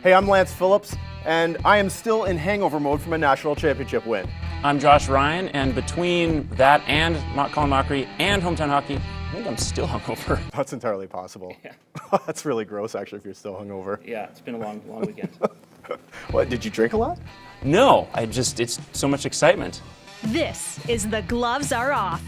Hey, I'm Lance Phillips, and I am still in hangover mode from a national championship win. I'm Josh Ryan, and between that and Colin Mockery and hometown hockey, I think I'm still hungover. That's entirely possible. Yeah. That's really gross, actually, if you're still hungover. Yeah, it's been a long weekend. What, did you drink a lot? No, it's so much excitement. This is The Gloves Are Off.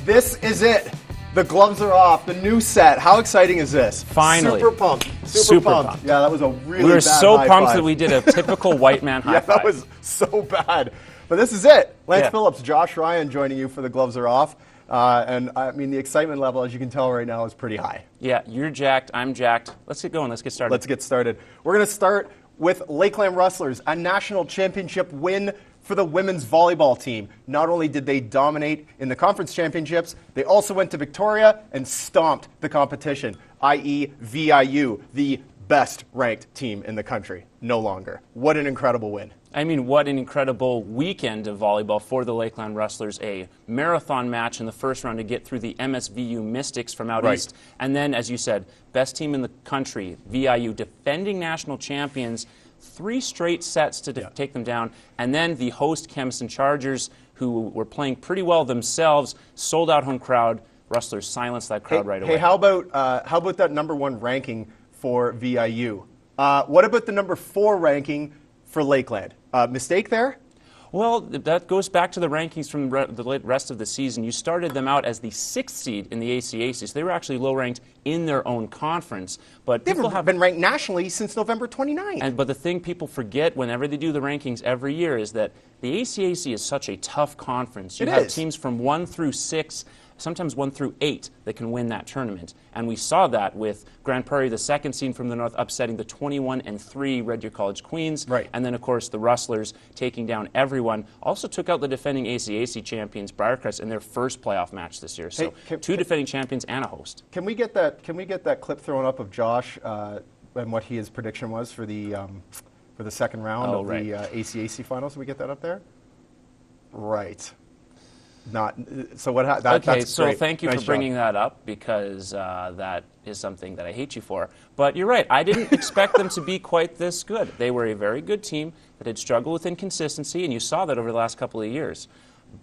This is it. The gloves are off. The new set. How exciting is this? Finally. Super pumped. Super pumped. Yeah, that was a really We were bad so high pumped five. that we did a typical white man high Yeah, five. that was so bad. But this is it. Lance Yeah. Phillips, Josh Ryan joining you for The Gloves Are Off. And I mean, the excitement level, as you can tell right now, is pretty high. Yeah, you're jacked, I'm jacked. Let's get going, let's get started. Let's get started. We're going to start with Lakeland Rustlers, a national championship win for the women's volleyball team. Not only did they dominate in the conference championships, they also went to Victoria and stomped the competition, i.e. VIU, the best ranked team in the country. No longer. What an incredible win. I mean, what an incredible weekend of volleyball for the Lakeland Rustlers. A marathon match in the first round to get through the MSVU Mystics from out east. And then, as you said, best team in the country, VIU, defending national champions, 3 straight sets to take them down. And then the host Kemiston Chargers, who were playing pretty well themselves, sold out home crowd. Rustlers silenced that crowd right away. Hey, how about that #1 ranking for VIU? What about the #4 ranking for Lakeland? Mistake there? Well, that goes back to the rankings from the rest of the season. You started them out as the 6th seed in the ACAC, so they were actually low-ranked in their own conference. But They've been ranked nationally since November 29th. But the thing people forget whenever they do the rankings every year is that the ACAC is such a tough conference. You have teams from 1 through 6, sometimes 1 through 8, that can win that tournament. And we saw that with Grand Prairie, the 2nd seed from the north, upsetting the 21-3 Red Deer College Queens. Right. And then, of course, the Rustlers taking down everyone. Also took out the defending ACAC champions, Briarcrest, in their first playoff match this year. So 2 defending champions and a host. Can we get that clip thrown up of Josh and what his prediction was for the second round of the ACAC finals? Can we get that up there? Right. That's great. Thank you for bringing that up, because that is something that I hate you for. But you're right, I didn't expect them to be quite this good. They were a very good team that had struggled with inconsistency, and you saw that over the last couple of years.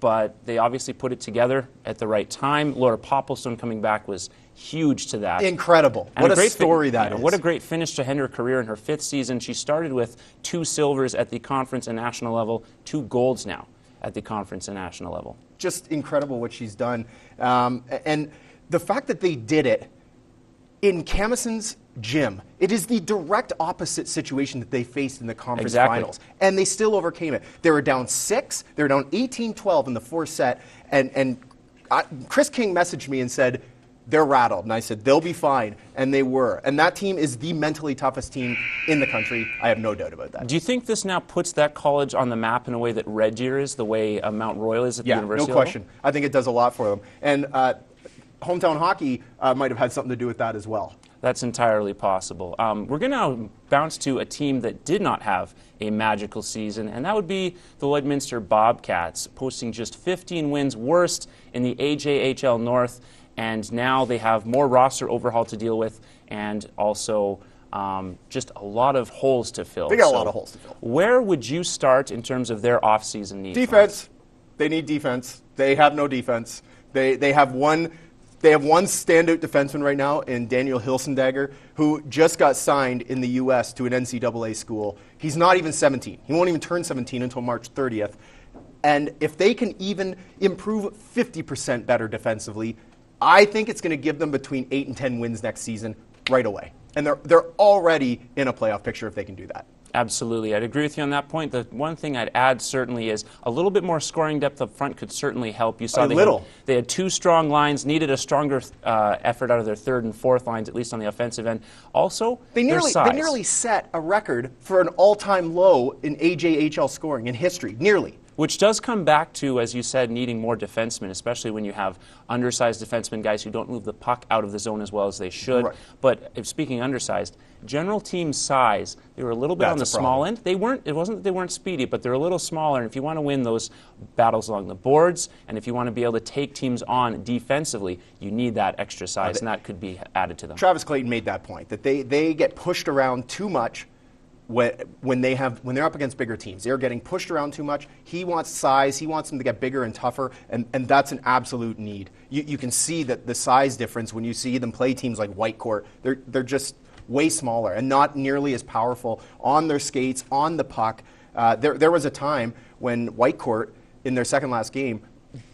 But they obviously put it together at the right time. Laura Popplestone coming back was huge to that. Incredible. And what a story that is. What a great finish to end her career in her 5th season. She started with 2 silvers at the conference and national level, 2 golds now at the conference and national level. Just incredible what she's done. And the fact that they did it in Kemiston's gym, it is the direct opposite situation that they faced in the conference finals. And they still overcame it. They were down 6, they were down 18-12 in the 4th set, and Chris King messaged me and said, they're rattled. And I said, they'll be fine. And they were. And that team is the mentally toughest team in the country. I have no doubt about that. Do you think this now puts that college on the map in a way that Red Deer is, the way Mount Royal is at the university no question. I think it does a lot for them. And hometown hockey might have had something to do with that as well. That's entirely possible. We're going to bounce to a team that did not have a magical season, and that would be the Lloydminster Bobcats, posting just 15 wins, worst in the AJHL North. And now they have more roster overhaul to deal with, and also just a lot of holes to fill. They got a lot of holes to fill. Where would you start in terms of their offseason needs? Defense. They need defense. They have no defense. They have one standout defenseman right now in Daniel Hilsendagger, who just got signed in the U.S. to an NCAA school. He's not even 17. He won't even turn 17 until March 30th. And if they can even improve 50% better defensively, I think it's going to give them between 8 and 10 wins next season right away. And they're already in a playoff picture if they can do that. Absolutely. I'd agree with you on that point. The one thing I'd add certainly is a little bit more scoring depth up front could certainly help. You saw they had 2 strong lines, needed a stronger effort out of their 3rd and 4th lines, at least on the offensive end. Also, they nearly set a record for an all-time low in AJHL scoring in history. Nearly. Which does come back to, as you said, needing more defensemen, especially when you have undersized defensemen, guys who don't move the puck out of the zone as well as they should. Right. But if speaking undersized, general team size, they were a little bit on the small end. It wasn't that they weren't speedy, but they're a little smaller. And if you want to win those battles along the boards, and if you want to be able to take teams on defensively, you need that extra size, and that could be added to them. Travis Clayton made that point, that they get pushed around too much when they're up against bigger teams. They're getting pushed around too much. He wants size. He wants them to get bigger and tougher, and that's an absolute need. You can see that the size difference when you see them play teams like Whitecourt. They're just way smaller and not nearly as powerful on their skates, on the puck. There was a time when Whitecourt, in their second last game,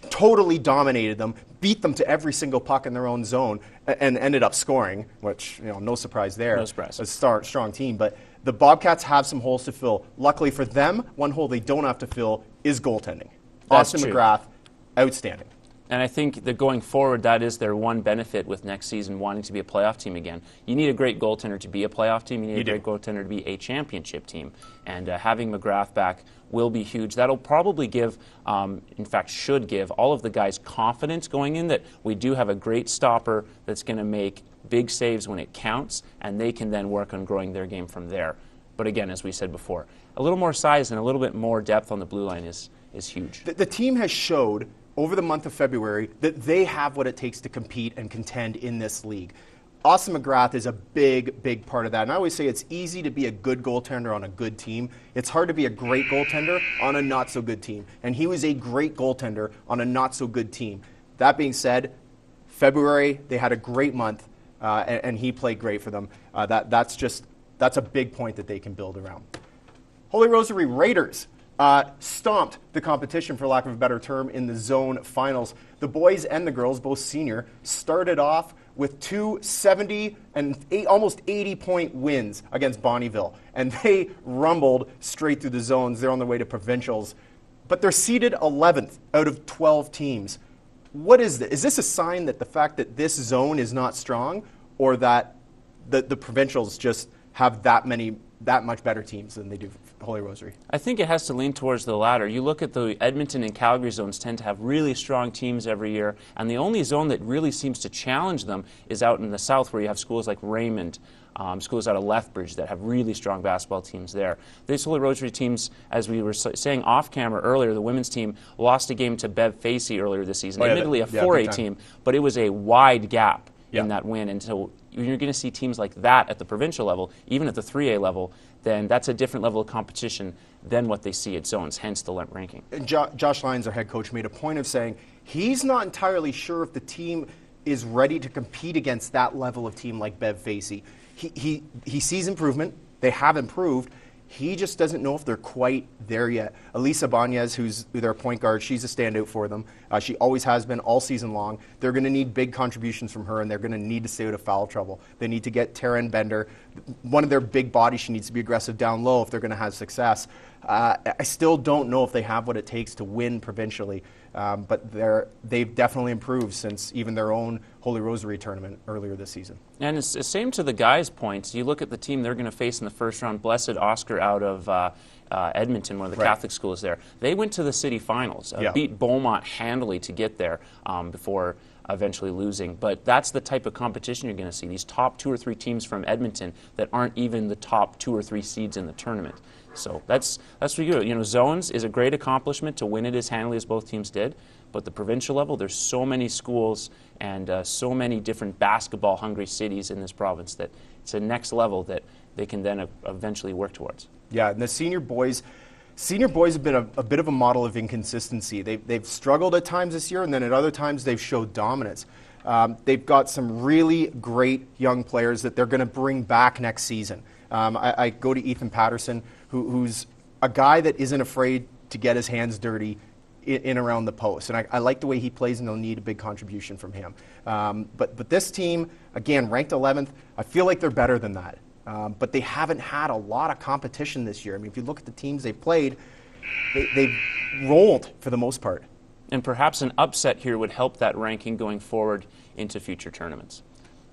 totally dominated them, beat them to every single puck in their own zone, and ended up scoring, which, no surprise there. No surprise. A strong team, but the Bobcats have some holes to fill. Luckily for them, one hole they don't have to fill is goaltending. That's Austin true. McGrath, outstanding. And I think that going forward, that is their one benefit with next season wanting to be a playoff team again. You need a great goaltender to be a playoff team. You need a great goaltender to be a championship team. And having McGrath back will be huge. That'll probably give, in fact, should give all of the guys confidence going in that we do have a great stopper that's going to make big saves when it counts, and they can then work on growing their game from there. But again, as we said before, a little more size and a little bit more depth on the blue line is huge. The team has showed over the month of February that they have what it takes to compete and contend in this league. Austin McGrath is a big, big part of that. And I always say it's easy to be a good goaltender on a good team. It's hard to be a great goaltender on a not-so-good team. And he was a great goaltender on a not-so-good team. That being said, February, they had a great month, and he played great for them. That's a big point that they can build around. Holy Rosary Raiders stomped the competition, for lack of a better term, in the zone finals. The boys and the girls, both senior, started off with two 70 and almost 80-point wins against Bonnyville. And they rumbled straight through the zones. They're on their way to provincials. But they're seeded 11th out of 12 teams. What is this? Is this a sign that the fact that this zone is not strong, or that the provincials just have that much better teams than they do Holy Rosary? I think it has to lean towards the latter. You look at the Edmonton and Calgary zones tend to have really strong teams every year, and the only zone that really seems to challenge them is out in the south, where you have schools like Raymond, schools out of Lethbridge that have really strong basketball teams there. These Holy Rosary teams, as we were saying off camera earlier, the women's team lost a game to Bev Facey earlier this season. Admittedly a 4A team, but it was a wide gap in that win. And so you're going to see teams like that at the provincial level, even at the 3A level, then that's a different level of competition than what they see at zones, hence the ranking. And Josh Lyons, our head coach, made a point of saying he's not entirely sure if the team is ready to compete against that level of team like Bev Facey. He sees improvement. They have improved. He just doesn't know if they're quite there yet. Elisa Banez, who's their point guard, she's a standout for them. She always has been all season long. They're going to need big contributions from her, and they're going to need to stay out of foul trouble. They need to get Taryn Bender. One of their big bodies, she needs to be aggressive down low if they're going to have success. I still don't know if they have what it takes to win provincially, but they've definitely improved since even their own Holy Rosary tournament earlier this season. And it's the same to the guys' points. You look at the team they're going to face in the first round, Blessed Oscar out of Edmonton, one of the Catholic schools there. They went to the city finals, beat Beaumont handily to get there before eventually losing. But that's the type of competition you're going to see, these top 2 or 3 teams from Edmonton that aren't even the top 2 or 3 seeds in the tournament. So that's what you do. Zones is a great accomplishment to win it as handily as both teams did, but the provincial level, there's so many schools and so many different basketball-hungry cities in this province that it's a next level that they can then eventually work towards. Yeah, and the senior boys have been a bit of a model of inconsistency. They've struggled at times this year, and then at other times they've showed dominance. They've got some really great young players that they're going to bring back next season. I go to Ethan Patterson, who's a guy that isn't afraid to get his hands dirty in around the post. And I like the way he plays, and they'll need a big contribution from him. But this team, again, ranked 11th, I feel like they're better than that. But they haven't had a lot of competition this year. I mean, if you look at the teams they've played, they've rolled for the most part. And perhaps an upset here would help that ranking going forward into future tournaments.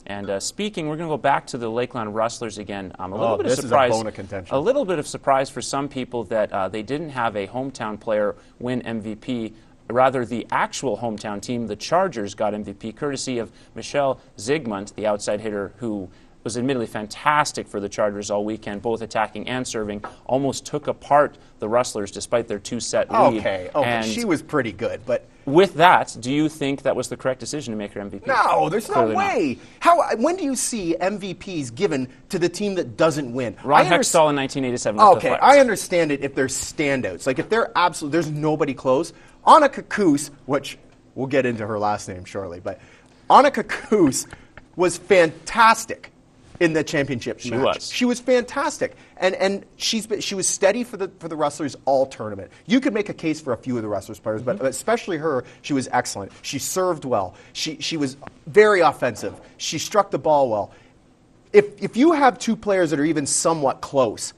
And speaking, we're going to go back to the Lakeland Rustlers again. A little bit of this surprise. is a bone of contention. A little bit of surprise for some people that they didn't have a hometown player win MVP. Rather, the actual hometown team, the Chargers, got MVP, courtesy of Michelle Zygmunt, the outside hitter who was admittedly fantastic for the Chargers all weekend, both attacking and serving, almost took apart the Rustlers despite their 2-set lead. Okay, and she was pretty good, but with that, do you think that was the correct decision to make her MVP? no, there's Clearly no way. When do you see MVPs given to the team that doesn't win? Ron Hextall in 1987. with the Okay, Flyers. I understand it if they're standouts. Like if they're there's nobody close. Anna Kakus, which we'll get into her last name shortly, but Anna Kakus was fantastic in the championship match. She was fantastic, and she was steady for the Rustlers all tournament. You could make a case for a few of the Rustlers players, but especially her. She was excellent. She served well. She was very offensive. She struck the ball well. If you have two players that are even somewhat close,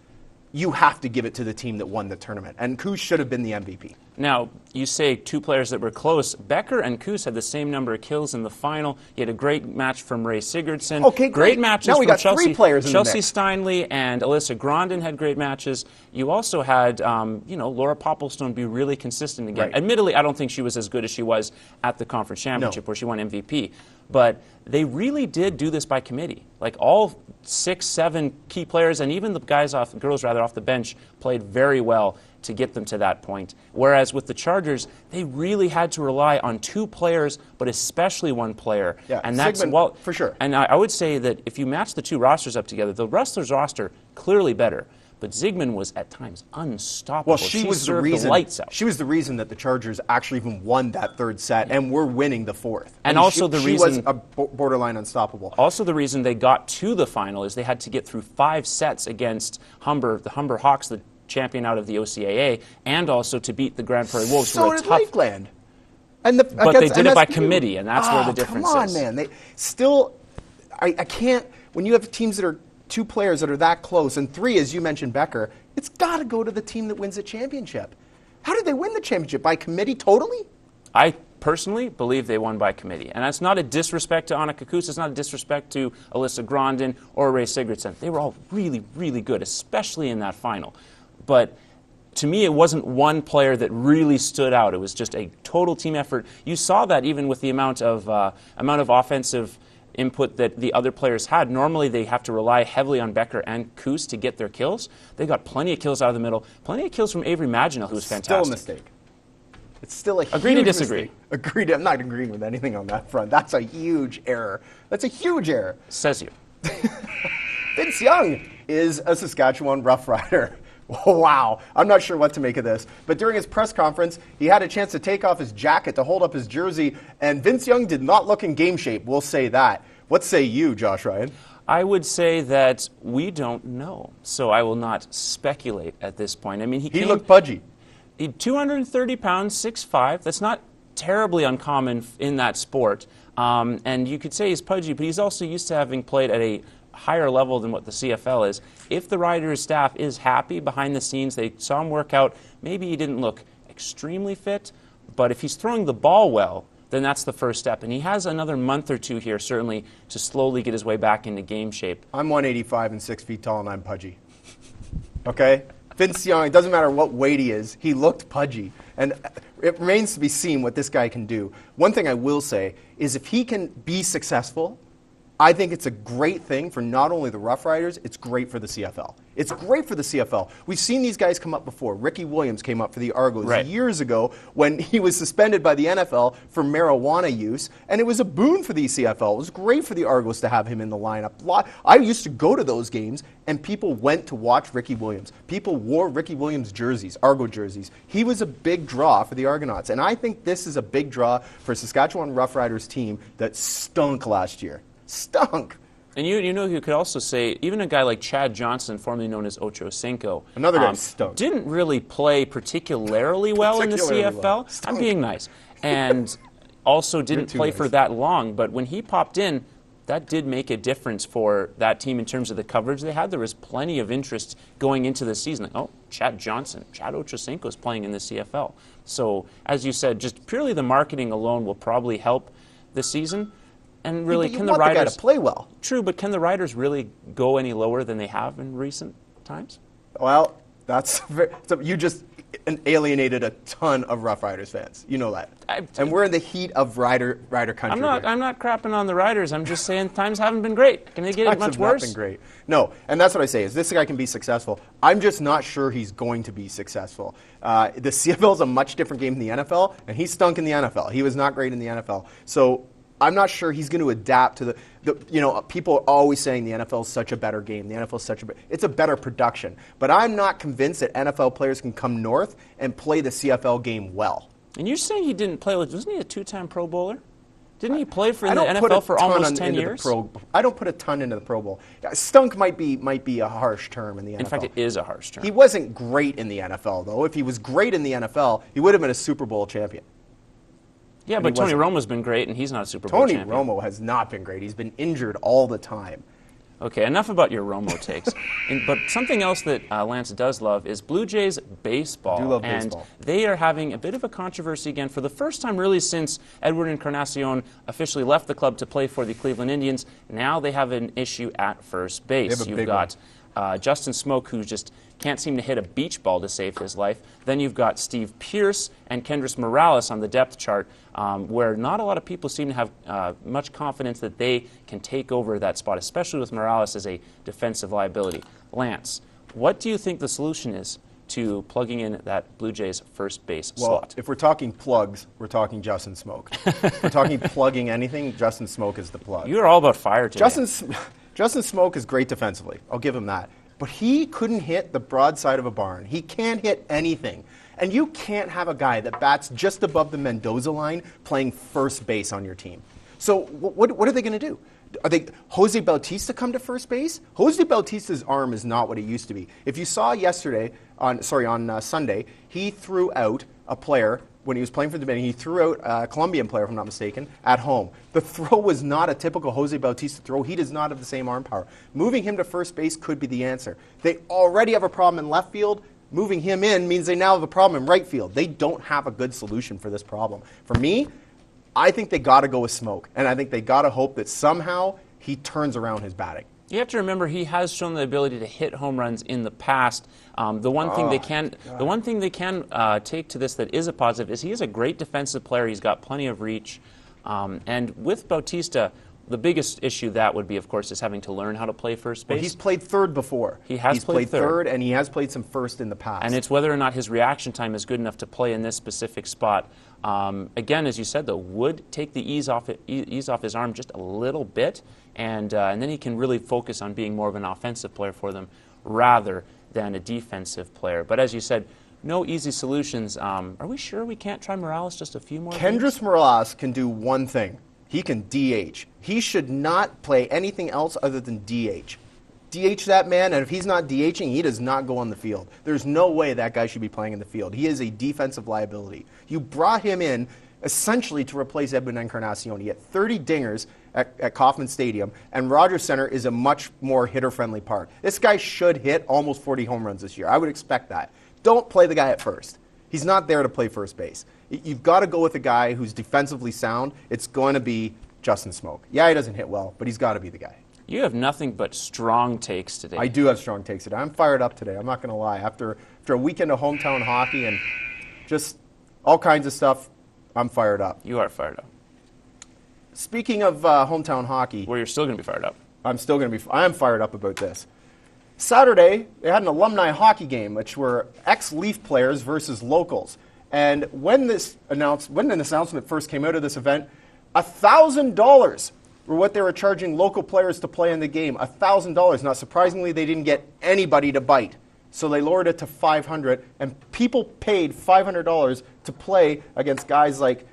you have to give it to the team that won the tournament, and Kuss should have been the MVP. Now, you say two players that were close. Becker and Kuss had the same number of kills in the final. You had a great match from Ray Sigurdsson. Okay, great matches now we from got Chelsea. three players in the Chelsea mix. Steinle and Alyssa Grondin had great matches. You also had, Laura Popplestone be really consistent again. Right. Admittedly, I don't think she was as good as she was at the conference championship where she won MVP. But they really did do this by committee. Like all 6, 7 key players, and even the girls off the bench played very well to get them to that point. Whereas with the Chargers, they really had to rely on 2 players, but especially one player. Yeah, and that's Sigmund, for sure. And I would say that if you match the 2 rosters up together, the Rustlers roster clearly better. But Zygmunt was at times unstoppable. Well, she was the reason. Lights out. She was the reason that the Chargers actually even won that 3rd set, and were winning the 4th. And also the reason she was borderline unstoppable. Also, the reason they got to the final is they had to get through 5 sets against the Humber Hawks, the champion out of the OCAA, and also to beat the Grand Prairie Wolves. So who did tough. Lakeland. But they did it by committee, and that's where the difference come on, is. man. They still, I can't. When you have teams that are 2 players that are that close, and 3, as you mentioned, Becker, it's got to go to the team that wins the championship. How did they win the championship? By committee totally? I personally believe they won by committee. And that's not a disrespect to Anna Kakus. It's not a disrespect to Alyssa Grondin or Ray Sigurdsson. They were all really, really good, especially in that final. But to me, it wasn't one player that really stood out. It was just a total team effort. You saw that even with the amount of offensive input that the other players had. Normally, they have to rely heavily on Becker and Kuss to get their kills. They got plenty of kills out of the middle. Plenty of kills from Avery Maginel, who was fantastic. Still a mistake. It's still a Agree to huge disagree. mistake. Agreed. I'm not agreeing with anything on that front. That's a huge error. That's a huge error. Says you. Vince Young is a Saskatchewan Rough Rider. Wow. I'm not sure what to make of this. But during his press conference, he had a chance to take off his jacket to hold up his jersey, and Vince Young did not look in game shape. We'll say that. What say you, Josh Ryan? I would say that we don't know, so I will not speculate at this point. I mean, he looked pudgy. 230 pounds, 6'5". That's not terribly uncommon in that sport. And you could say he's pudgy, but he's also used to having played at a higher level than what the CFL is. If the Riders staff is happy behind the scenes, they saw him work out, maybe he didn't look extremely fit, but if he's throwing the ball well, then that's the first step. And he has another month or 2 here, certainly, to slowly get his way back into game shape. I'm 185 and 6 feet tall, and I'm pudgy. Okay? Vince Young, it doesn't matter what weight he is, he looked pudgy. And it remains to be seen what this guy can do. One thing I will say is if he can be successful, I think it's a great thing for not only the Rough Riders, it's great for the CFL. It's great for the CFL. We've seen these guys come up before. Ricky Williams came up for the Argos years ago when he was suspended by the NFL for marijuana use, and it was a boon for the CFL. It was great for the Argos to have him in the lineup. I used to go to those games, and people went to watch Ricky Williams. People wore Ricky Williams jerseys, Argo jerseys. He was a big draw for the Argonauts, and I think this is a big draw for a Saskatchewan Rough Riders team that stunk last year. Stunk. And you know, you could also say, even a guy like Chad Johnson, formerly known as Ocho Cinco, another guy stunk. Didn't really play particularly well in the CFL. I'm being nice. And also didn't play for that long. But when he popped in, that did make a difference for that team in terms of the coverage they had. There was plenty of interest going into the season. Like, oh, Chad Ochocinco is playing in the CFL. So, as you said, just purely the marketing alone will probably help this season. And really, you can the want the guy Riders to play well? True, but can the Riders really go any lower than they have in recent times? Well, you just alienated a ton of Rough Riders fans. You know that. And we're in the heat of Rider country. I'm not crapping on the Riders. I'm just saying times haven't been great. Can they get it much worse? Times have not been great. No, and that's what I say, is this guy can be successful. I'm just not sure he's going to be successful. The CFL is a much different game than the NFL, and he stunk in the NFL. He was not great in the NFL. So I'm not sure he's going to adapt to people are always saying the NFL is such a better game. The NFL is it's a better production. But I'm not convinced that NFL players can come north and play the CFL game well. And you're saying he didn't play, wasn't he a 2-time Pro Bowler? Didn't he play for the NFL for almost 10 years? I don't put a ton into the Pro Bowl. Stunk might be a harsh term in the NFL. In fact, it is a harsh term. He wasn't great in the NFL, though. If he was great in the NFL, he would have been a Super Bowl champion. Yeah, but Tony Romo's been great, and he's not a Super Bowl champion. Tony Romo has not been great. He's been injured all the time. Okay, enough about your Romo takes. But something else that Lance does love is Blue Jays baseball. I do love and baseball. They are having a bit of a controversy again for the first time really since Edward Encarnacion officially left the club to play for the Cleveland Indians. Now they have an issue at first base. You've got Justin Smoke, who just can't seem to hit a beach ball to save his life. Then you've got Steve Pearce and Kendrys Morales on the depth chart, where not a lot of people seem to have much confidence that they can take over that spot, especially with Morales as a defensive liability. Lance, what do you think the solution is to plugging in that Blue Jays first base slot? If we're talking plugs, we're talking Justin Smoke. If we're talking plugging anything, Justin Smoke is the plug. You're all about fire today. Justin Smoke is great defensively. I'll give him that. But he couldn't hit the broadside of a barn. He can't hit anything. And you can't have a guy that bats just above the Mendoza line playing first base on your team. So what are they going to do? Are they Jose Bautista come to first base? Jose Bautista's arm is not what it used to be. If you saw yesterday, on Sunday, he threw out a player when he was playing for the Dominican. He threw out a Colombian player, if I'm not mistaken, at home. The throw was not a typical Jose Bautista throw. He does not have the same arm power. Moving him to first base could be the answer. They already have a problem in left field. Moving him in means they now have a problem in right field. They don't have a good solution for this problem. For me, I think they got to go with Smoke, and I think they got to hope that somehow he turns around his batting. You have to remember he has shown the ability to hit home runs in the past. The one thing they can take to this that is a positive is he is a great defensive player. He's got plenty of reach, and with Bautista, the biggest issue that would be, of course, is having to learn how to play first base. Well, he's played third before. He's played third, and he has played some first in the past. And it's whether or not his reaction time is good enough to play in this specific spot. Again, as you said, though, would take the ease off his arm just a little bit, and then he can really focus on being more of an offensive player for them rather than a defensive player. But as you said, no easy solutions. Are we sure we can't try Morales just a few more Kendrys games? Morales can do one thing. He can DH. He should not play anything else other than DH. DH that man, and if he's not DHing, he does not go on the field. There's no way that guy should be playing in the field. He is a defensive liability. You brought him in essentially to replace Edwin Encarnacion. He had 30 dingers at Kauffman Stadium, and Rogers Center is a much more hitter-friendly park. This guy should hit almost 40 home runs this year. I would expect that. Don't play the guy at first. He's not there to play first base. You've got to go with a guy who's defensively sound. It's going to be Justin Smoke. Yeah, he doesn't hit well, but he's got to be the guy. You have nothing but strong takes today. I do have strong takes today. I'm fired up today. I'm not going to lie. After a weekend of hometown hockey and just all kinds of stuff, I'm fired up. You are fired up. Speaking of hometown hockey, Well, you're still going to be fired up. I am fired up about this. Saturday, they had an alumni hockey game, which were ex-Leaf players versus locals. And when an announcement first came out of this event, $1,000 were what they were charging local players to play in the game. $1,000. Not surprisingly, they didn't get anybody to bite. So they lowered it to $500, and people paid $500 to play against guys like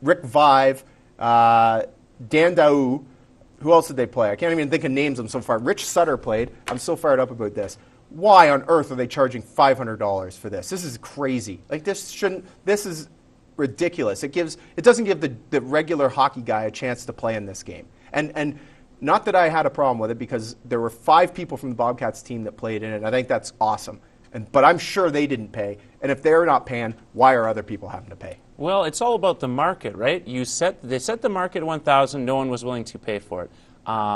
Rick Vive, Dan Daou. Who else did they play? I can't even think of names. I'm so far. Rich Sutter played. I'm so fired up about this. Why on earth are they charging $500 for this? This is crazy. This is ridiculous. It doesn't give the regular hockey guy a chance to play in this game. And not that I had a problem with it, because there were 5 people from the Bobcats team that played in it. And I think that's awesome. But I'm sure they didn't pay. And if they're not paying, why are other people having to pay? Well, it's all about the market, right? They set the market at 1,000. No one was willing to pay for it.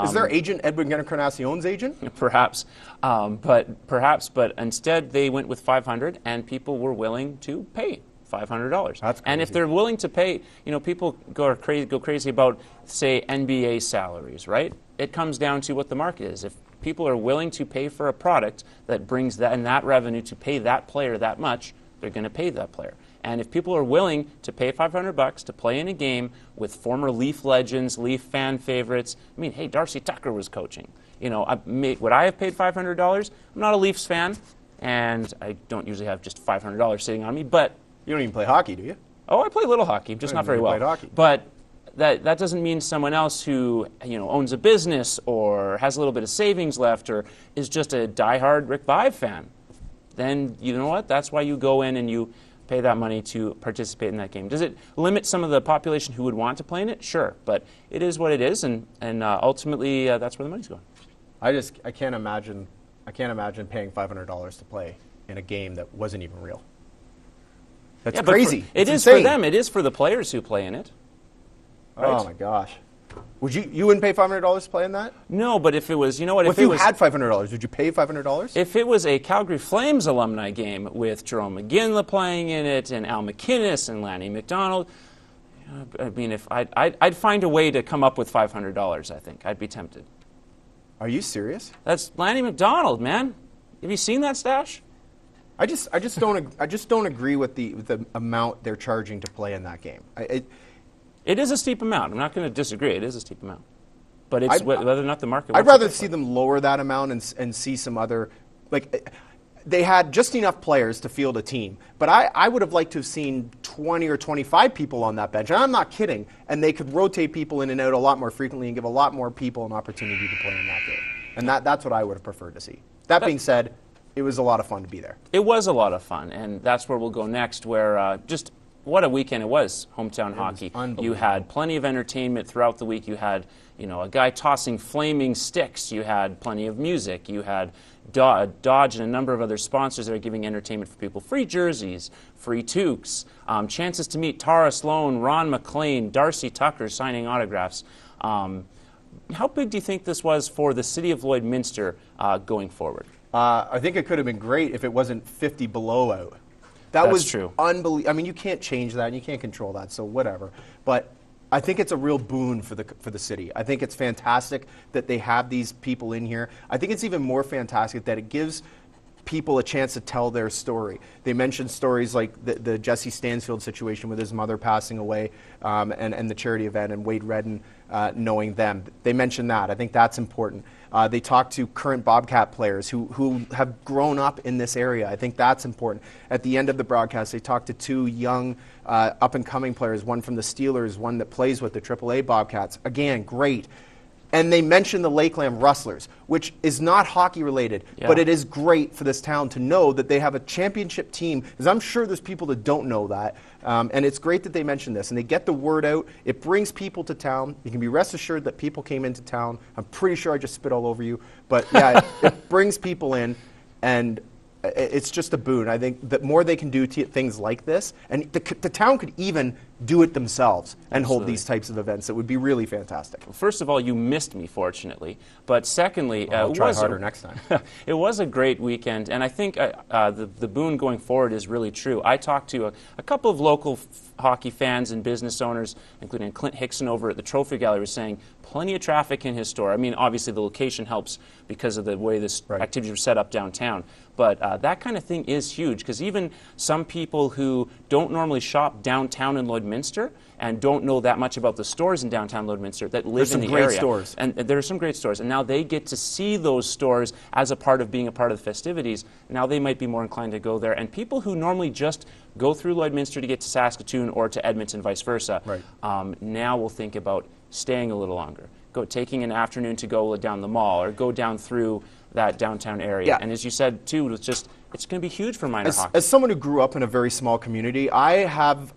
Is their agent Edwin Encarnacion's agent? Perhaps, but instead they went with 500, and people were willing to pay $500. That's crazy. And if they're willing to pay, people go crazy about, say, NBA salaries, right? It comes down to what the market is. If people are willing to pay for a product that brings that revenue to pay that player that much, they're going to pay that player. And if people are willing to pay $500 to play in a game with former Leaf legends, Leaf fan favorites, I mean, hey, Darcy Tucker was coaching. Would I have paid $500? I'm not a Leafs fan, and I don't usually have just $500 sitting on me, but... You don't even play hockey, do you? Oh, I play a little hockey, just not very well. Hockey. But that doesn't mean someone else who owns a business or has a little bit of savings left or is just a diehard Rick Vaive fan. Then, you know what? That's why you go in and you pay that money to participate in that game. Does it limit some of the population who would want to play in it? Sure, but it is what it is, and ultimately that's where the money's going. I can't imagine paying $500 to play in a game that wasn't even real. That's crazy. It is for them. It is for the players who play in it. Right? Oh my gosh. Would you wouldn't pay $500 to play in that? No, but if it was, if you had $500, would you pay $500? If it was a Calgary Flames alumni game with Jerome McGinley playing in it and Al McInnes and Lanny McDonald, I mean, I'd find a way to come up with $500. I think I'd be tempted. Are you serious? That's Lanny McDonald, man. Have you seen that stash? I just don't agree with the amount they're charging to play in that game. It is a steep amount. I'm not going to disagree. It is a steep amount. But it's whether or not the market... I'd rather see them lower that amount and see some other... They had just enough players to field a team. But I would have liked to have seen 20 or 25 people on that bench. And I'm not kidding. And they could rotate people in and out a lot more frequently and give a lot more people an opportunity to play in that game. And that's what I would have preferred to see. That being said, it was a lot of fun to be there. It was a lot of fun. And that's where we'll go next, where just... What a weekend it was, hometown hockey. Unbelievable. You had plenty of entertainment throughout the week. You had, a guy tossing flaming sticks. You had plenty of music. You had Dodge and a number of other sponsors that are giving entertainment for people. Free jerseys, free toques, chances to meet Tara Sloan, Ron McLean, Darcy Tucker signing autographs. How big do you think this was for the city of Lloydminster going forward? I think it could have been great if it wasn't 50 below out. That was true. Unbelievable. I mean, you can't change that, and you can't control that, so whatever. But I think it's a real boon for the city. I think it's fantastic that they have these people in here. I think it's even more fantastic that it gives people a chance to tell their story. They mentioned stories like the Jesse Stansfield situation with his mother passing away and the charity event and Wade Redden knowing them. They mentioned that. I think that's important. They talked to current Bobcat players who have grown up in this area. I think that's important. At the end of the broadcast, they talked to two young up-and-coming players, one from the Steelers, one that plays with the AAA Bobcats. Again, great. And they mentioned the Lakeland Rustlers, which is not hockey related, but it is great for this town to know that they have a championship team, because I'm sure there's people that don't know that. And it's great that they mention this, and they get the word out. It brings people to town. You can be rest assured that people came into town. I'm pretty sure I just spit all over you. But yeah, it brings people in, and it's just a boon. I think the more they can do things like this, and the town could even do it themselves and hold these types of events. It would be really fantastic. Well, first of all, you missed me, fortunately. But secondly, I'll try harder next time. It was a great weekend, and I think the boon going forward is really true. I talked to a couple of local hockey fans and business owners, including Clint Hickson over at the Trophy Gallery, was saying plenty of traffic in his store. I mean, obviously the location helps because of the way this activities were set up downtown. But that kind of thing is huge, because even some people who don't normally shop downtown in Lloydminster and don't know that much about the stores in downtown Lloydminster that live in the area. There's some great stores. And there are some great stores. And now they get to see those stores as a part of being a part of the festivities. Now they might be more inclined to go there. And people who normally just go through Lloydminster to get to Saskatoon or to Edmonton, vice versa, now will think about staying a little longer. Taking an afternoon to go down the mall or go down through that downtown area. Yeah. And as you said, too, it's going to be huge for minor hockey. As someone who grew up in a very small community, I have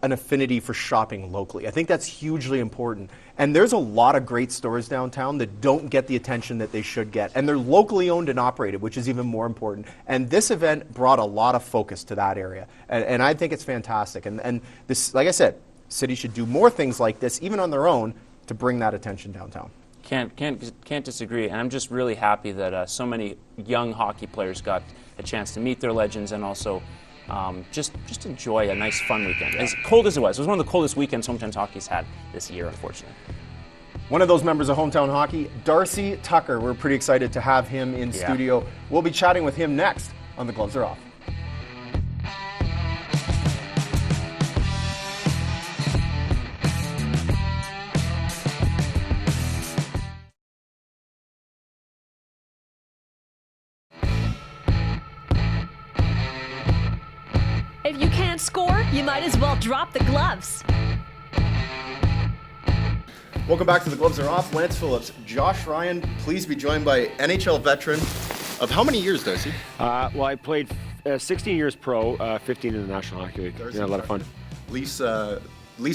an affinity for shopping locally. I think that's hugely important. And there's a lot of great stores downtown that don't get the attention that they should get. And they're locally owned and operated, which is even more important. And this event brought a lot of focus to that area. And I think it's fantastic. And this, like I said, cities should do more things like this, even on their own, to bring that attention downtown. Can't disagree. And I'm just really happy that so many young hockey players got a chance to meet their legends and also just enjoy a nice, fun weekend. As cold as it was one of the coldest weekends Hometown Hockey's had this year, unfortunately. One of those members of Hometown Hockey, Darcy Tucker. We're pretty excited to have him in studio. We'll be chatting with him next on The Gloves Are Off. If you can't score, you might as well drop the gloves. Welcome back to The Gloves Are Off. Lance Phillips, Josh Ryan, please be joined by NHL veteran of how many years, Darcy? Well, I played 16 years pro, 15 in the National Hockey League. Darcy, yeah, a lot of fun. Leafs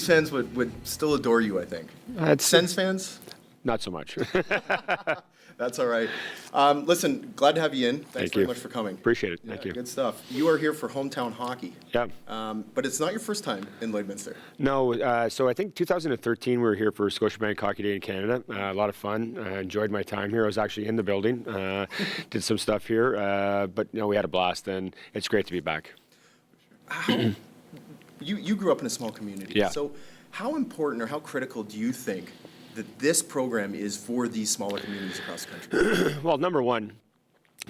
fans would still adore you, I think. Sens fans? Not so much. That's all right. Listen, glad to have you in. Thanks very much for coming. Appreciate it. Thank you. Good stuff. You are here for Hometown Hockey. Yeah. But it's not your first time in Lloydminster. No, so I think 2013 we were here for Scotiabank Hockey Day in Canada. A lot of fun. Enjoyed my time here. I was actually in the building. Did some stuff here. But no, we had a blast, and it's great to be back. You grew up in a small community. Yeah. So how important or how critical do you think that this program is for these smaller communities across the country? Well, number one,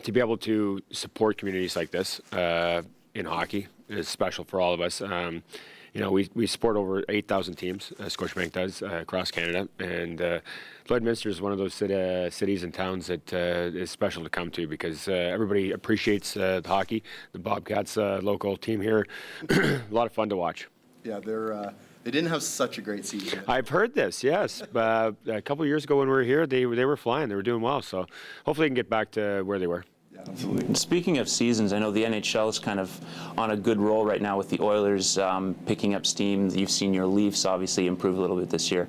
to be able to support communities like this in hockey is special for all of us. We support over 8,000 teams, Scotiabank does, across Canada. And Lloydminster is one of those cities and towns that is special to come to because everybody appreciates the hockey. The Bobcats, local team here, a lot of fun to watch. Yeah, they didn't have such a great season. I've heard this, yes. A couple of years ago when we were here, they were flying. They were doing well. So hopefully they can get back to where they were. Yeah, absolutely. Speaking of seasons, I know the NHL is kind of on a good roll right now with the Oilers picking up steam. You've seen your Leafs obviously improve a little bit this year.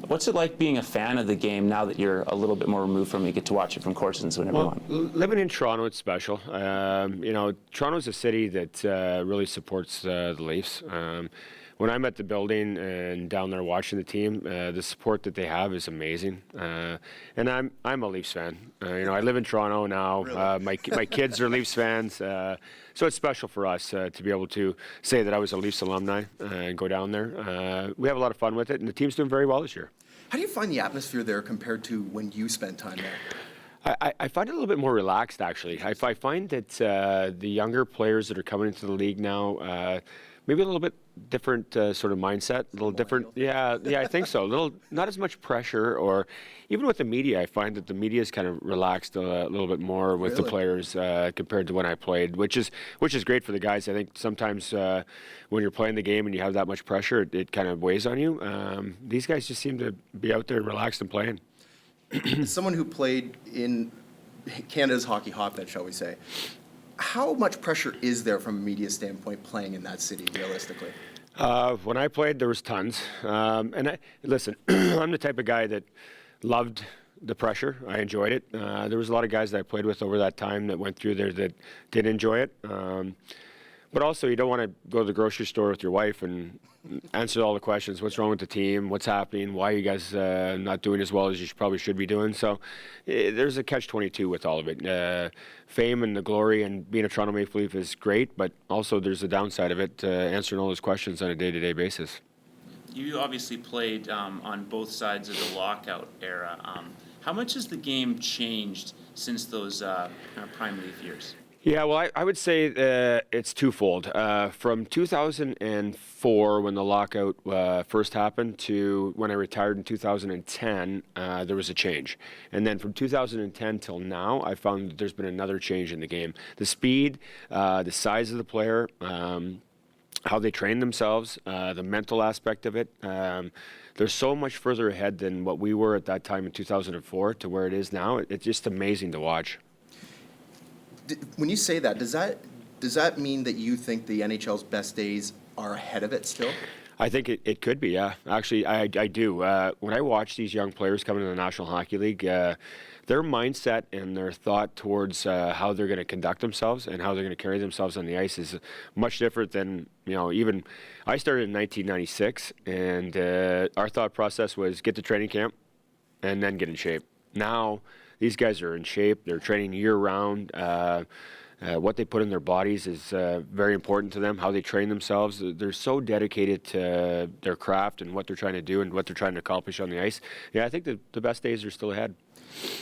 What's it like being a fan of the game now that you're a little bit more removed from it? You get to watch it from Corson's whenever you want. Living in Toronto, it's special. Toronto's a city that really supports the Leafs. When I'm at the building and down there watching the team, the support that they have is amazing. And I'm a Leafs fan. I live in Toronto now. Really? My kids are Leafs fans. So it's special for us to be able to say that I was a Leafs alumni and go down there. We have a lot of fun with it, and the team's doing very well this year. How do you find the atmosphere there compared to when you spent time there? I find it a little bit more relaxed, actually. I find that the younger players that are coming into the league now, maybe a little bit different sort of mindset, a little different. Yeah, I think so. Not as much pressure, or even with the media, I find that the media is kind of relaxed a little bit more with the players compared to when I played, which is great for the guys. I think sometimes when you're playing the game and you have that much pressure, it kind of weighs on you. These guys just seem to be out there relaxed and playing. As someone who played in Canada's hockey hotbed, shall we say, how much pressure is there from a media standpoint playing in that city, realistically? When I played, there was tons. Listen, I'm the type of guy that loved the pressure. I enjoyed it. There was a lot of guys that I played with over that time that went through there that did enjoy it. But also, you don't want to go to the grocery store with your wife and answer all the questions. What's wrong with the team? What's happening? Why are you guys not doing as well as you probably should be doing? So there's a catch-22 with all of it. Fame and the glory and being a Toronto Maple Leaf is great, but also there's a downside of it, answering all those questions on a day-to-day basis. You obviously played on both sides of the lockout era. How much has the game changed since those kind of prime Leaf years? Yeah, well, I would say it's twofold. From 2004, when the lockout first happened, to when I retired in 2010, there was a change. And then from 2010 till now, I found that there's been another change in the game. The speed, the size of the player, how they train themselves, the mental aspect of it. They're so much further ahead than what we were at that time in 2004 to where it is now. It's just amazing to watch. When you say that, does that mean that you think the NHL's best days are ahead of it still? I think it could be, yeah. Actually, I do. When I watch these young players coming to the National Hockey League, their mindset and their thought towards how they're going to conduct themselves and how they're going to carry themselves on the ice is much different than, even I started in 1996, and our thought process was get to training camp and then get in shape. Now, these guys are in shape. They're training year-round. What they put in their bodies is very important to them, how they train themselves. They're so dedicated to their craft and what they're trying to do and what they're trying to accomplish on the ice. Yeah, I think the best days are still ahead.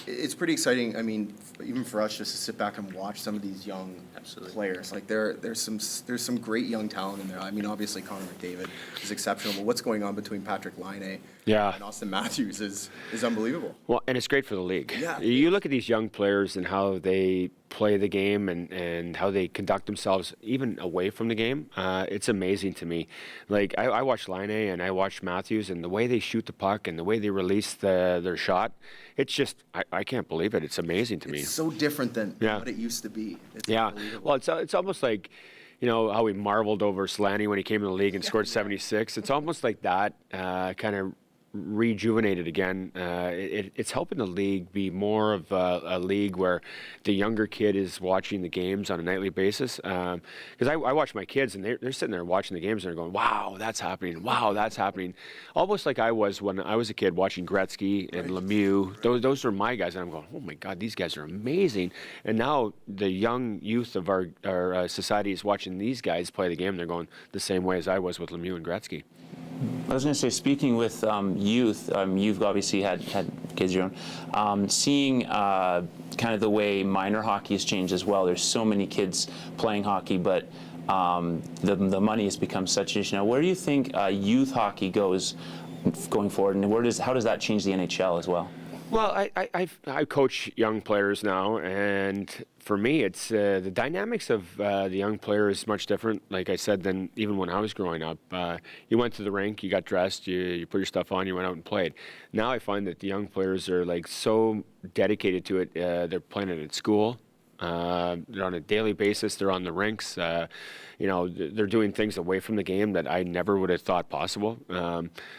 It's pretty exciting. I mean, even for us, just to sit back and watch some of these young players. Like there's some great young talent in there. I mean, obviously Connor McDavid is exceptional, but what's going on between Patrick Laine and Austin Matthews is unbelievable. Well, and it's great for the league. Yeah. You look at these young players and how they play the game and how they conduct themselves even away from the game. It's amazing to me. Like I watch Laine and I watch Matthews, and the way they shoot the puck and the way they release their shot, it's just I can't believe it. It's amazing to me. It's so different than what it used to be. It's well, it's almost like, how we marveled over Slaney when he came in the league and scored 76. It's almost like that kind of rejuvenated again. It's helping the league be more of a league where the younger kid is watching the games on a nightly basis. Because I watch my kids, and they're sitting there watching the games, and they're going, wow, that's happening. Wow, that's happening. Almost like I was when I was a kid watching Gretzky and Lemieux. Those were my guys, and I'm going, oh my God, these guys are amazing. And now the young youth of our society is watching these guys play the game, and they're going the same way as I was with Lemieux and Gretzky. I was going to say, speaking with youth, you've obviously had kids of your own, seeing kind of the way minor hockey has changed as well. There's so many kids playing hockey, but the money has become such an issue. Now, where do you think youth hockey goes going forward, and how does that change the NHL as well? Well, I coach young players now, and for me, it's the dynamics of the young player is much different, like I said, than even when I was growing up. You went to the rink, you got dressed, you put your stuff on, you went out and played. Now I find that the young players are like so dedicated to it. They're playing it at school. They're on a daily basis. They're on the rinks. They're doing things away from the game that I never would have thought possible.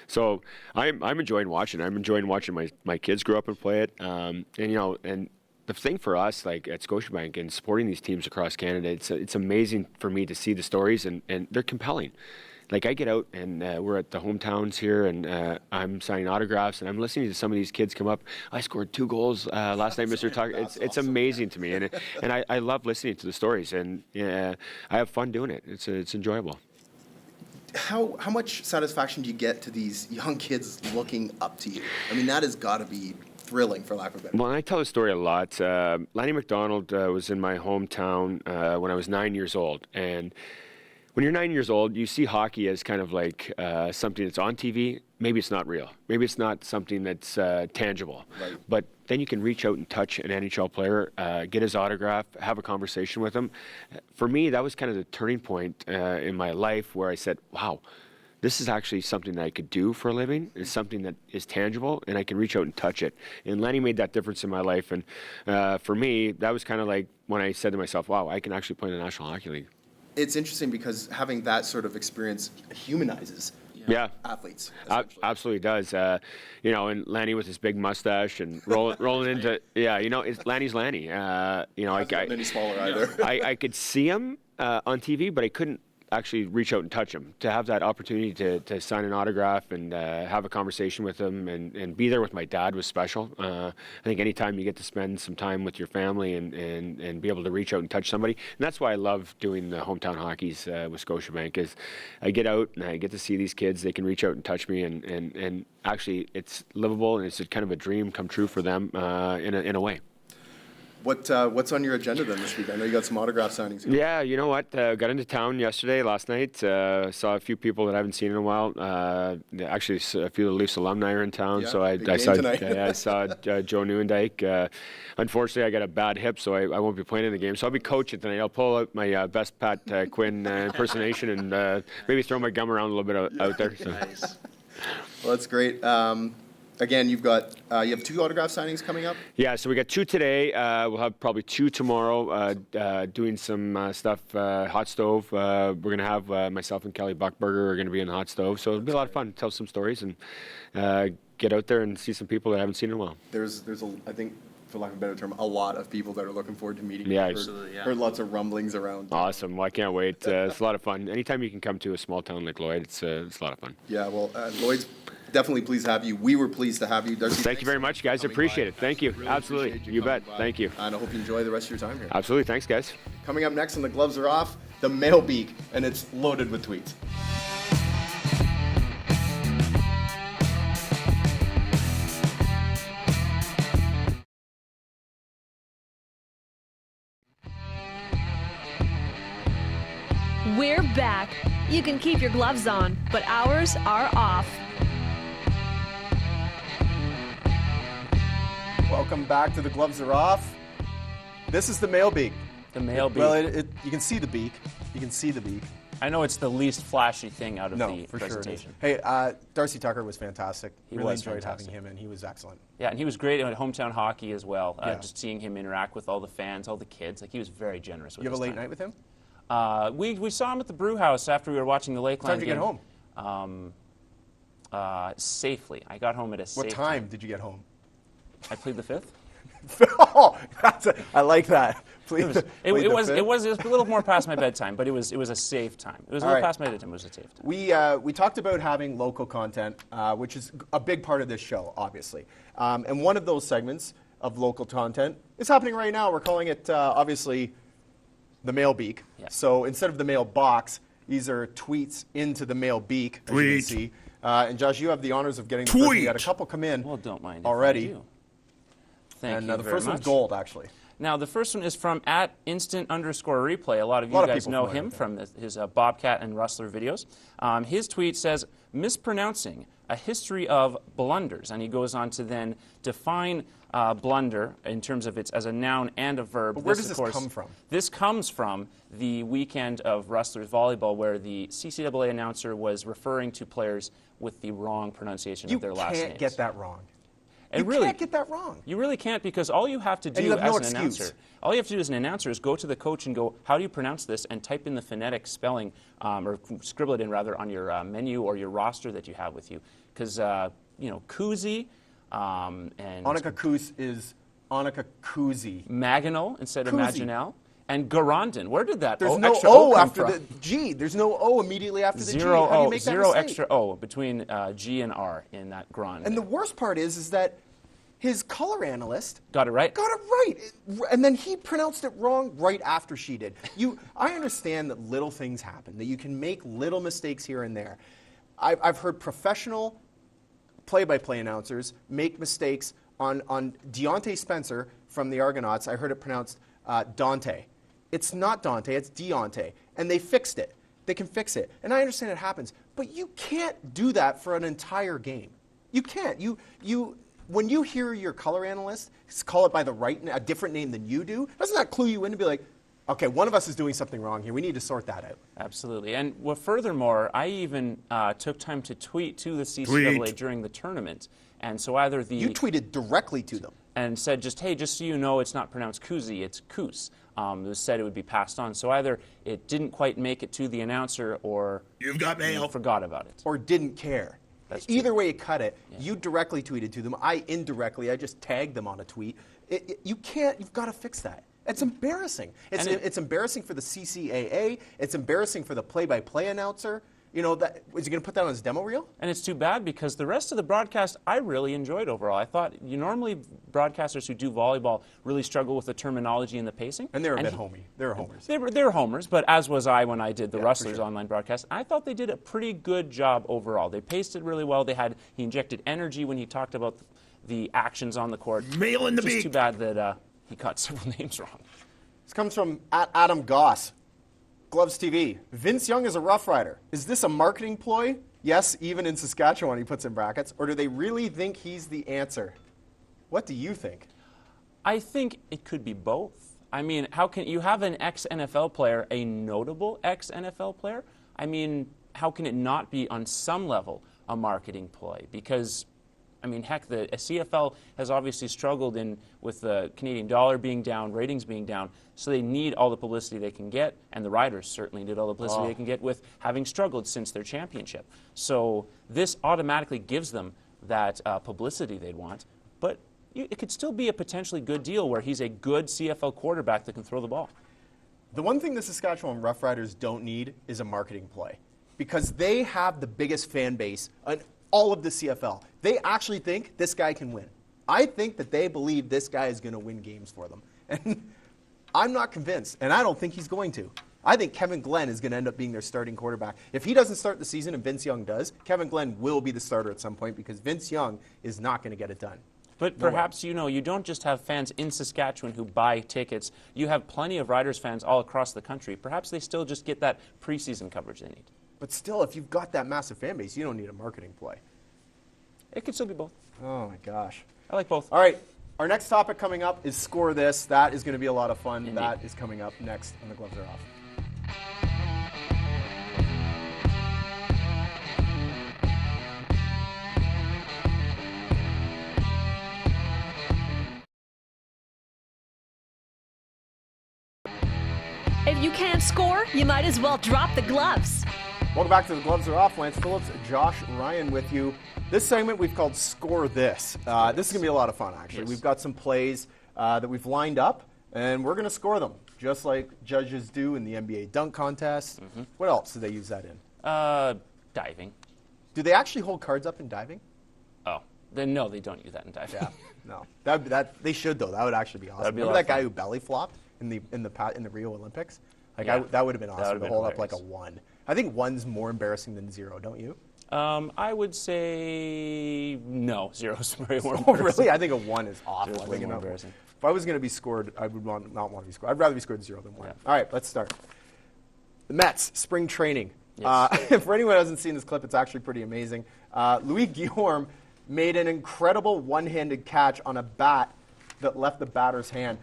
So I'm enjoying watching. I'm enjoying watching my kids grow up and play it. And the thing for us, like at Scotiabank and supporting these teams across Canada, it's amazing for me to see the stories, and they're compelling. Like I get out and we're at the hometowns here, and I'm signing autographs, and I'm listening to some of these kids come up. I scored 2 goals last night, Mr. Tucker. It's awesome. Amazing to me, and I love listening to the stories, and I have fun doing it. It's enjoyable. How much satisfaction do you get to these young kids looking up to you? I mean, that has got to be thrilling, for lack of a better word. Well, I tell the story a lot. Lanny McDonald was in my hometown when I was 9 years old, and when you're 9 years old, you see hockey as kind of like something that's on TV. Maybe it's not real. Maybe it's not something that's tangible. Right. But then you can reach out and touch an NHL player, get his autograph, have a conversation with him. For me, that was kind of the turning point in my life where I said, wow, this is actually something that I could do for a living. It's something that is tangible, and I can reach out and touch it. And Lenny made that difference in my life. And for me, that was kind of like when I said to myself, wow, I can actually play in the National Hockey League. It's interesting because having that sort of experience humanizes athletes. Absolutely does. And Lanny with his big mustache and rolling into, Lanny's Lanny. Not any smaller either. I could see him on TV, but I couldn't actually reach out and touch him. To have that opportunity to sign an autograph and have a conversation with him and be there with my dad was special. I think anytime you get to spend some time with your family and be able to reach out and touch somebody, and that's why I love doing the hometown hockeys with Scotiabank, is I get out and I get to see these kids. They can reach out and touch me, and actually it's livable, and it's kind of a dream come true for them in a way. What's on your agenda then this week? I know you got some autograph signings here. Yeah, you know what? Got into town last night. Saw a few people that I haven't seen in a while. Actually, a few of the Leafs alumni are in town. Yeah, so I saw Joe Nieuwendyk. Unfortunately, I got a bad hip, so I won't be playing in the game. So I'll be coaching tonight. I'll pull out my best Pat Quinn impersonation and maybe throw my gum around a little bit out there. So. Nice. Well, that's great. Again, you have 2 autograph signings coming up. Yeah, so we got 2 today. We'll have probably 2 tomorrow. Doing some stuff, hot stove. We're gonna have myself and Kelly Buckberger are gonna be in the hot stove, so it'll be a lot of fun. Tell some stories and get out there and see some people that I haven't seen in a while. There's I think, for lack of a better term, a lot of people that are looking forward to meeting. Yeah, absolutely. Yeah. Heard lots of rumblings around. Awesome. Well, I can't wait. It's a lot of fun. Anytime you can come to a small town like Lloyd, it's a lot of fun. Yeah, well, Lloyd's definitely pleased to have you. We were pleased to have you, Darcy. Thank you very much, guys. I appreciate it. Thank you. Really Absolutely. You bet. Thank you. And I hope you enjoy the rest of your time here. Absolutely. Thanks, guys. Coming up next on The Gloves Are Off, the mail beak, and it's loaded with tweets. We're back. You can keep your gloves on, but ours are off. Welcome back to The Gloves Are Off. This is the mail beak. The mail beak. Well, you can see the beak. You can see the beak. I know it's the least flashy thing out of No, the for sure it is. presentation. Hey, Darcy Tucker was fantastic. He really was enjoyed fantastic. having him, and he was excellent. Yeah, and he was great at hometown hockey as well. Yeah. Just seeing him interact with all the fans, all the kids. Like, he was very generous with You have a his late time. night with him? We saw him at the brew house after we were watching the Lakeland What time did you get game. home? Safely. I got home at a What safe time did you get home? I plead the fifth. Oh, I like that. Please. It was a little more past my bedtime, but it was a safe time. It was a All little right. past my bedtime. It was a safe time. We talked about having local content, which is a big part of this show, obviously. And one of those segments of local content is happening right now. We're calling it, obviously, the mail beak. Yeah. So instead of the mail box, these are tweets into the mail beak, as you can see. And Josh, you have the honors of getting the first one. We had a couple come in Well, don't mind already. If I do. Thank And you the very first much. one's gold, actually. Now, the first one is from @instant_replay. A lot of lot you of guys people know familiar him with from his Bobcat and Rustler videos. His tweet says, mispronouncing, a history of blunders. And he goes on to then define blunder in terms of it's as a noun and a verb. But where does of this course, come from? This comes from the weekend of Rustlers volleyball where the CCAA announcer was referring to players with the wrong pronunciation You of their last names. can't get that wrong. And You really, can't get that wrong. you really can't, because all you have to do you have no as an excuse. announcer, all you have to do as an announcer is go to the coach and go, how do you pronounce this? And type in the phonetic spelling, or scribble it in rather on your menu or your roster that you have with you. Because, Kuzi and Annika Kuz is Annika Kuzi. Maginal instead of Kuzi. Maginal. And Garandin. Where did that There's no extra O come after from? the G. There's no O immediately after the G. Zero How do you O, make that zero mistake? extra O between G and R in that Grandin. And the worst part is that his color analyst Got it right? got it right, and then he pronounced it wrong right after she did. I understand that little things happen, that you can make little mistakes here and there. I've heard professional play-by-play announcers make mistakes on Deontay Spencer from the Argonauts. I heard it pronounced Dante. It's not Dante, it's Deontay. And they fixed it. They can fix it. And I understand it happens. But you can't do that for an entire game. You can't. When you hear your color analyst call it by a different name than you do, doesn't that clue you in to be like, okay, one of us is doing something wrong here. We need to sort that out. Absolutely. And furthermore, I even took time to tweet to the CCAA during the tournament. And so either the... You tweeted directly to them. And said, just so you know, it's not pronounced Kuzi, it's Kus. It was said it would be passed on. So either it didn't quite make it to the announcer or... You've got mail. Forgot about it. Or didn't care. That's true. Either way it cut it. Yeah. You directly tweeted to them. I just tagged them on a tweet. You can't, you've got to fix that. It's embarrassing. It's embarrassing for the CCAA. It's embarrassing for the play-by-play announcer. Is he going to put that on his demo reel? And it's too bad because the rest of the broadcast I really enjoyed overall. I thought normally broadcasters who do volleyball really struggle with the terminology and the pacing. And they're a bit homey. They're homers. They were homers, but as was I when I did the Rustlers sure. online broadcast. I thought they did a pretty good job overall. They paced it really well. He injected energy when he talked about the actions on the court. Mail in the Just beak. too bad that he got several names wrong. This comes from Adam Goss. Gloves TV. Vince Young is a Rough Rider. Is this a marketing ploy? Yes, even in Saskatchewan, he puts in brackets. Or do they really think he's the answer? What do you think? I think it could be both. I mean, how can you have an ex-NFL player, a notable ex-NFL player? I mean, how can it not be on some level a marketing ploy? Because I mean, heck, the CFL has obviously struggled with the Canadian dollar being down, ratings being down, so they need all the publicity they can get, and the riders certainly need all the publicity they can get with having struggled since their championship. So this automatically gives them that publicity they'd want, but it could still be a potentially good deal where he's a good CFL quarterback that can throw the ball. The one thing the Saskatchewan Roughriders don't need is a marketing play, because they have the biggest fan base on all of the CFL. They actually think this guy can win. I think that they believe this guy is going to win games for them. And I'm not convinced, and I don't think he's going to. I think Kevin Glenn is going to end up being their starting quarterback. If he doesn't start the season and Vince Young does, Kevin Glenn will be the starter at some point, because Vince Young is not going to get it done. But perhaps, you don't just have fans in Saskatchewan who buy tickets. You have plenty of Riders fans all across the country. Perhaps they still just get that preseason coverage they need. But still, if you've got that massive fan base, you don't need a marketing play. It could still be both. Oh, my gosh. I like both. All right. Our next topic coming up is Score This. That is going to be a lot of fun. Indeed. That is coming up next on The Gloves Are Off. If you can't score, you might as well drop the gloves. Welcome back to The Gloves Are Off. Lance Phillips, Josh Ryan with you. This segment we've called Score This. This is going to be a lot of fun, actually. Yes. We've got some plays that we've lined up, and we're going to score them, just like judges do in the NBA dunk contest. Mm-hmm. What else do they use that in? Diving. Do they actually hold cards up in diving? Oh, then no, they don't use that in diving. Yeah, no. That they should, though. That would actually be awesome. That'd be a Remember lot that of guy fun. who belly flopped in the Rio Olympics? Like Yeah. that would have been That awesome would've to been hold up like a hilarious. 1. I think 1's more embarrassing than 0, don't you? I would say no. 0's very more Oh, embarrassing. really? I think a 1 is awful. Zero's I way think more not- embarrassing. If I was going to be scored, I would not want to be scored. I'd rather be scored 0 than 1. Yeah. All right, let's start. The Mets, spring training. Yes. For anyone who hasn't seen this clip, it's actually pretty amazing. Louis Guillaume made an incredible one-handed catch on a bat that left the batter's hand.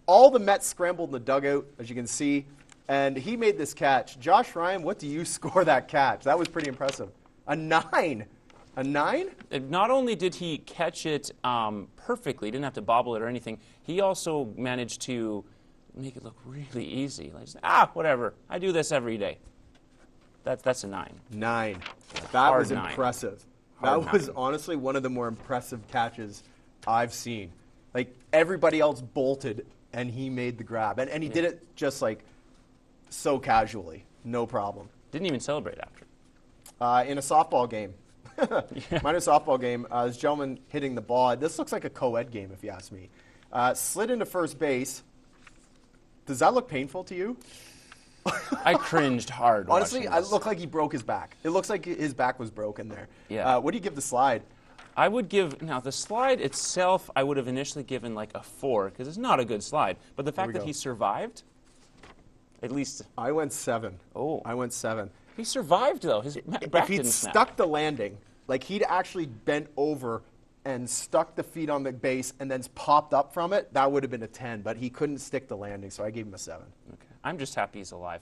All the Mets scrambled in the dugout, as you can see, and he made this catch. Josh Ryan, what do you score that catch? That was pretty impressive. A 9. A 9? Not only did he catch it perfectly, he didn't have to bobble it or anything, he also managed to make it look really easy. Like, whatever. I do this every day. That's a 9. 9. That Hard was 9. impressive. Hard That was 9. honestly one of the more impressive catches I've seen. Like, everybody else bolted, and he made the grab. And he did it just, like, so casually. No problem. Didn't even celebrate after. In a softball game. Minor softball game, this gentleman hitting the ball. This looks like a co-ed game, if you ask me. Slid into first base. Does that look painful to you? I cringed hard. Honestly, watching it this. looked like he broke his back. It looks like his back was broken there. Yeah. What do you give the slide? I would give, now the slide itself, I would have initially given like a 4 because it's not a good slide. But the fact we that go. he survived, at least, I went 7. Oh. I went 7. he survived though. His back If he'd didn't snap. stuck the landing, like he'd actually bent over and stuck the feet on the base and then popped up from it, that would have been a 10. But he couldn't stick the landing, so I gave him a 7. Okay. I'm just happy he's alive.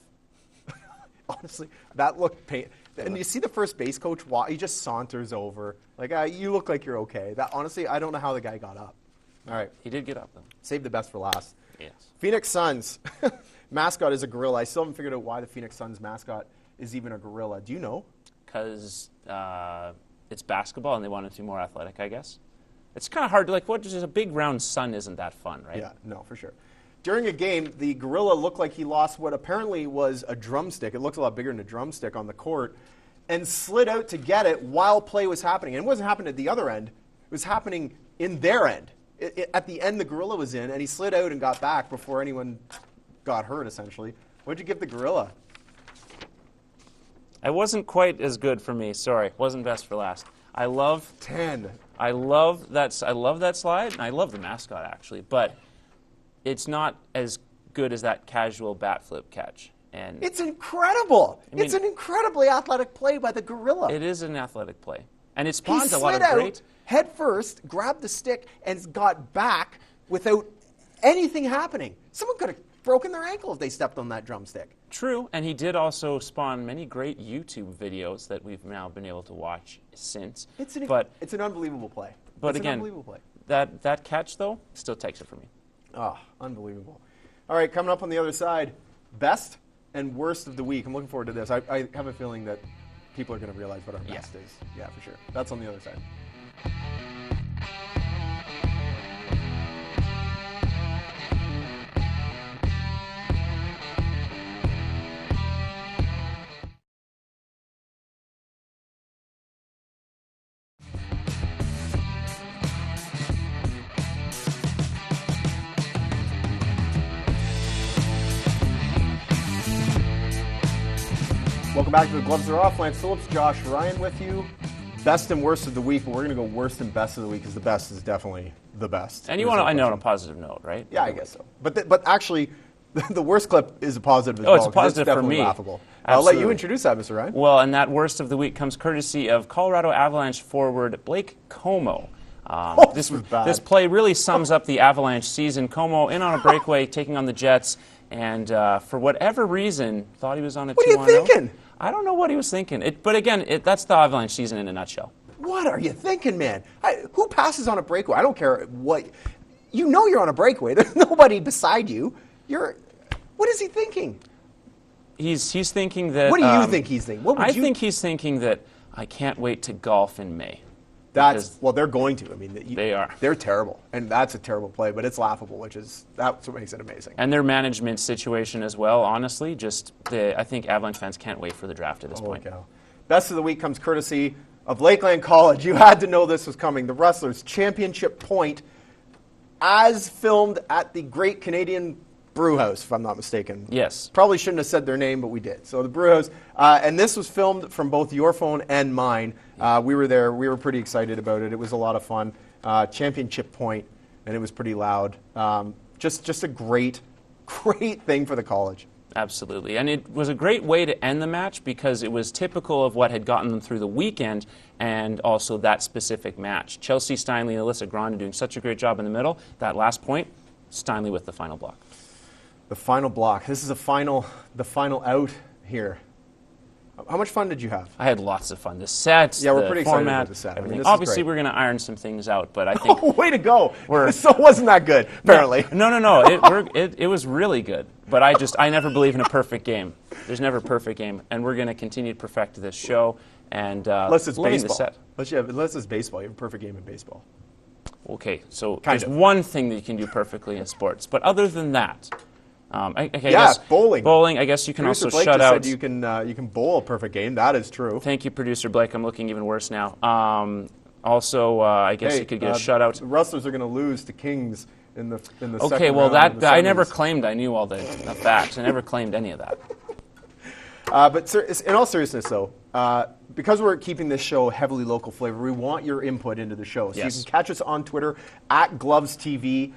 Honestly, that looked painful. And you see the first base coach walk, he just saunters over. Like, you look like you're okay. That honestly, I don't know how the guy got up. All right, He did get up though. save the best for last. Yes. Phoenix Suns mascot is a gorilla. I still haven't figured out why the Phoenix Suns mascot is even a gorilla. Do you know? Because it's basketball and they want it to be more athletic, I guess. It's kind of hard to, like, what, just a big round sun isn't that fun, right? Yeah, no, for sure. During a game, the gorilla looked like he lost what apparently was a drumstick. It looks a lot bigger than a drumstick on the court, and slid out to get it while play was happening. And it wasn't happening at the other end. It was happening in their end. At the end, the gorilla was in, and he slid out and got back before anyone got hurt, essentially. What did you give the gorilla? It wasn't quite as good for me. Sorry, wasn't best for last. I love 10. I love that slide, and I love the mascot actually, but it's not as good as that casual bat flip catch. And It's incredible. mean- It's an incredibly athletic play by the gorilla. it is an athletic play, and it He spawns a lot slid of out great. head first, grabbed the stick, and got back without anything happening. Someone could have broken their ankle if they stepped on that drumstick. True, and he did also spawn many great YouTube videos that we've now been able to watch since. It's an unbelievable play. But it's again, an unbelievable play. That catch, though, still takes it for me. Oh, unbelievable. All right, coming up on the other side, best and worst of the week. I'm looking forward to this. I have a feeling that people are going to realize what our best is. Yeah, for sure. That's on the other side. Welcome back to The Gloves Are Off. Lance Phillips, Josh Ryan with you. Best and worst of the week, but we're going to go worst and best of the week because the best is definitely the best. And you want to end on a positive note, right? Yeah, I guess so. But actually, the worst clip is a positive as well. It's a positive it's for me. Laughable. Absolutely. I'll let you introduce that, Mr. Ryan. Well, and that worst of the week comes courtesy of Colorado Avalanche forward Blake Como. This was bad. This play really sums up the Avalanche season. Como in on a breakaway, taking on the Jets, and for whatever reason, thought he was on a 2-1-0. What are you thinking? I don't know what he was thinking. But again, that's the Avalanche season in a nutshell. What are you thinking, man? Who passes on a breakaway? I don't care what. You know you're on a breakaway. There's nobody beside you. What is he thinking? He's thinking that. What do you think he's thinking? I think he's thinking that I can't wait to golf in May. Well, they're going to. I mean, they are. They're terrible, and that's a terrible play, but it's laughable, that's what makes it amazing. And their management situation as well. Honestly, I think Avalanche fans can't wait for the draft at this point. Cow. Best of the week comes courtesy of Lakeland College. You had to know this was coming. The Rustlers championship point, as filmed at the Great Canadian Brewhouse, if I'm not mistaken. Yes. Probably shouldn't have said their name, but we did. So the Brewhouse, and this was filmed from both your phone and mine. We were there. We were pretty excited about it. It was a lot of fun. Championship point, and it was pretty loud. Just a great thing for the college. Absolutely. And it was a great way to end the match because it was typical of what had gotten them through the weekend and also that specific match. Chelsea Steinle and Alyssa Grande doing such a great job in the middle. That last point, Steinle with the final block. The final block. This is the final out here. How much fun did you have? I had lots of fun. The sets, we're the pretty format, excited about the set. everything. I mean, Obviously, we're going to iron some things out, but I think... Oh, way to go. So it wasn't that good, apparently. No. It was really good. But I never believe in a perfect game. There's never a perfect game. And we're going to continue to perfect this show. And unless it's baseball. The set. Unless it's baseball. You have a perfect game in baseball. Okay, so there's one thing that you can do perfectly in sports. But other than that... bowling. Bowling, I guess you can Producer also Blake shut just out. Said you can bowl a perfect game. That is true. Thank you, Producer Blake. I'm looking even worse now. Also, I guess you could get a shutout. The Rustlers are going to lose to Kings in the second round. Okay, well, I never claimed I knew all the facts. I never claimed any of that. But in all seriousness, though, because we're keeping this show heavily local flavor, we want your input into the show. So you can catch us on Twitter at GlovesTV.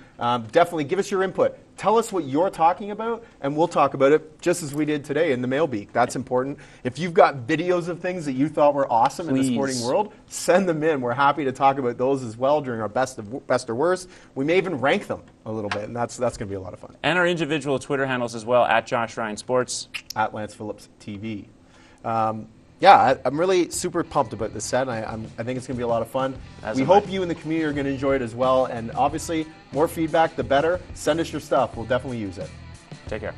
Definitely give us your input. Tell us what you're talking about, and we'll talk about it just as we did today in the Mailbeak. That's important. If you've got videos of things that you thought were awesome in the sporting world, send them in. We're happy to talk about those as well during our best or worst. We may even rank them a little bit, and that's going to be a lot of fun. And our individual Twitter handles as well, at Josh Ryan Sports. At Lance Phillips TV. I'm really super pumped about this set. I think it's going to be a lot of fun. We hope you in the community are going to enjoy it as well. And obviously, more feedback, the better. Send us your stuff. We'll definitely use it. Take care.